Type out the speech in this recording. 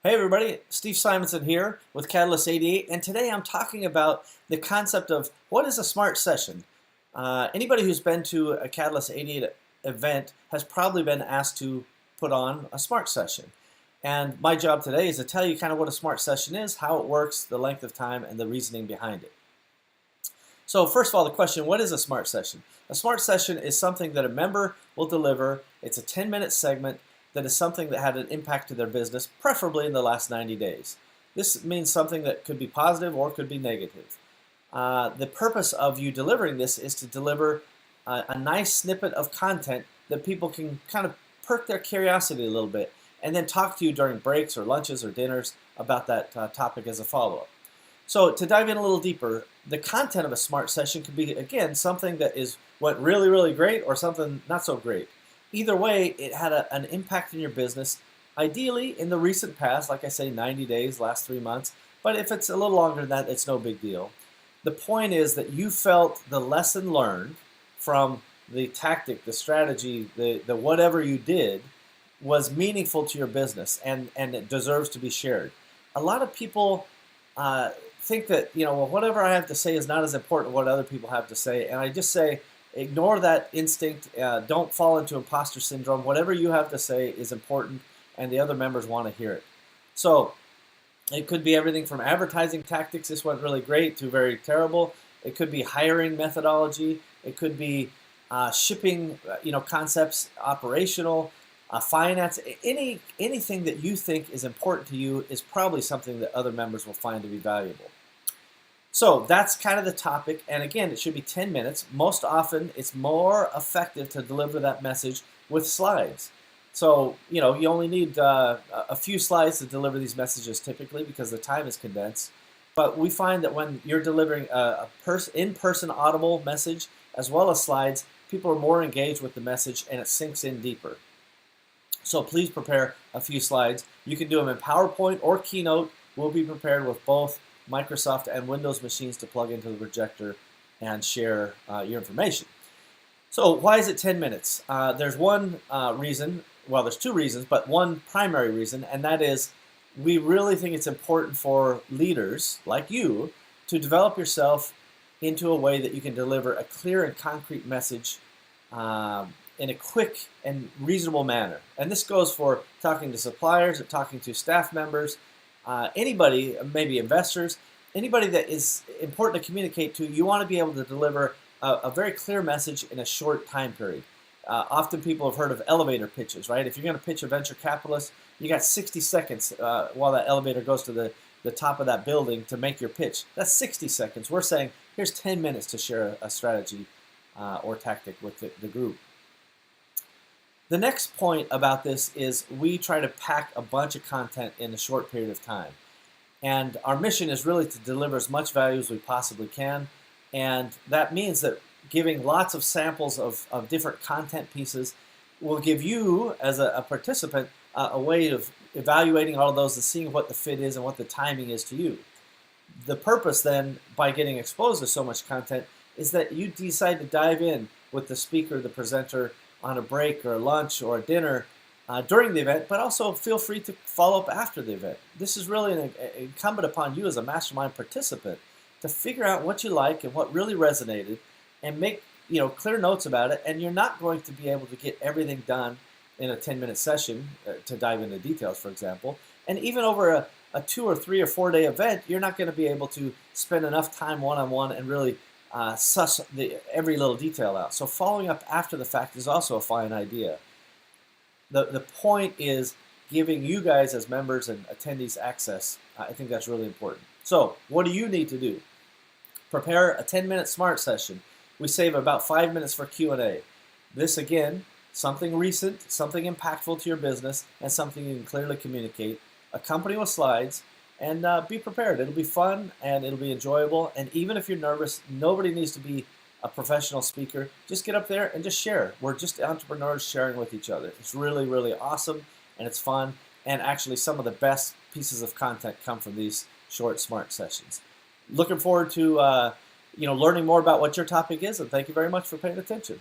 Hey everybody, Steve Simonson here with Catalyst88, and today I'm talking about the concept of what is a smart session. Anybody who's been to a Catalyst88 event has probably been asked to put on a smart session. And my job today is to tell you kind of what a smart session is, how it works, the length of time, and the reasoning behind it. So first of all, the question, what is a smart session? A smart session is something that a member will deliver. It's a 10-minute segment that is something that had an impact to their business, preferably in the last 90 days. This means something that could be positive or could be negative. The purpose of you delivering this is to deliver a nice snippet of content that people can kind of perk their curiosity a little bit and then talk to you during breaks or lunches or dinners about that topic as a follow-up. So to dive in a little deeper, the content of a smart session could be, again, something that went really, really great or something not so great. Either way, it had an impact in your business, ideally in the recent past, like I say, 90 days, last 3 months, but if it's a little longer than that, it's no big deal. The point is that you felt the lesson learned from the tactic, the strategy, the whatever you did was meaningful to your business and it deserves to be shared. A lot of people think that, well, whatever I have to say is not as important as what other people have to say, and I just say, ignore that instinct. Don't fall into imposter syndrome. Whatever you have to say is important, and the other members want to hear it. So it could be everything from advertising tactics, this went really great, to very terrible. It could be hiring methodology. It could be shipping, concepts, operational, finance. Anything that you think is important to you is probably something that other members will find to be valuable. So that's kind of the topic, and again, it should be 10 minutes. Most often, it's more effective to deliver that message with slides. So, you only need a few slides to deliver these messages typically because the time is condensed. But we find that when you're delivering a in-person audible message as well as slides, people are more engaged with the message and it sinks in deeper. So please prepare a few slides. You can do them in PowerPoint or Keynote. We'll be prepared with both Microsoft and Windows machines to plug into the projector and share your information. So why is it 10 minutes? There's one reason, well, there's two reasons, but one primary reason, and that is we really think it's important for leaders like you to develop yourself into a way that you can deliver a clear and concrete message in a quick and reasonable manner. And this goes for talking to suppliers, or talking to staff members, anybody, maybe investors, anybody that is important to communicate to. You want to be able to deliver a very clear message in a short time period. Often people have heard of elevator pitches, right? If you're going to pitch a venture capitalist, you got 60 seconds while that elevator goes to the top of that building to make your pitch. That's 60 seconds. We're saying here's 10 minutes to share a strategy or tactic with the group. The next point about this is we try to pack a bunch of content in a short period of time. And our mission is really to deliver as much value as we possibly can. And that means that giving lots of samples of different content pieces will give you, as a participant, a way of evaluating all of those and seeing what the fit is and what the timing is to you. The purpose then, by getting exposed to so much content, is that you decide to dive in with the speaker, the presenter, on a break or a lunch or a dinner during the event, but also feel free to follow up after the event. This is really incumbent upon you as a mastermind participant to figure out what you like and what really resonated and make clear notes about it. And you're not going to be able to get everything done in a 10-minute session to dive into details, for example. And even over a 2 or 3 or 4 day event, you're not going to be able to spend enough time one-on-one and really suss every little detail out. So following up after the fact is also a fine idea. The point is giving you guys as members and attendees access. I think that's really important. So what do you need to do? Prepare a 10-minute smart session. We save about 5 minutes for Q&A. This, again, something recent, something impactful to your business, and something you can clearly communicate. Accompany with slides. And be prepared. It'll be fun and it'll be enjoyable. And even if you're nervous, nobody needs to be a professional speaker. Just get up there and just share. We're just entrepreneurs sharing with each other. It's really, really awesome and it's fun. And actually, some of the best pieces of content come from these short, smart sessions. Looking forward to learning more about what your topic is. And thank you very much for paying attention.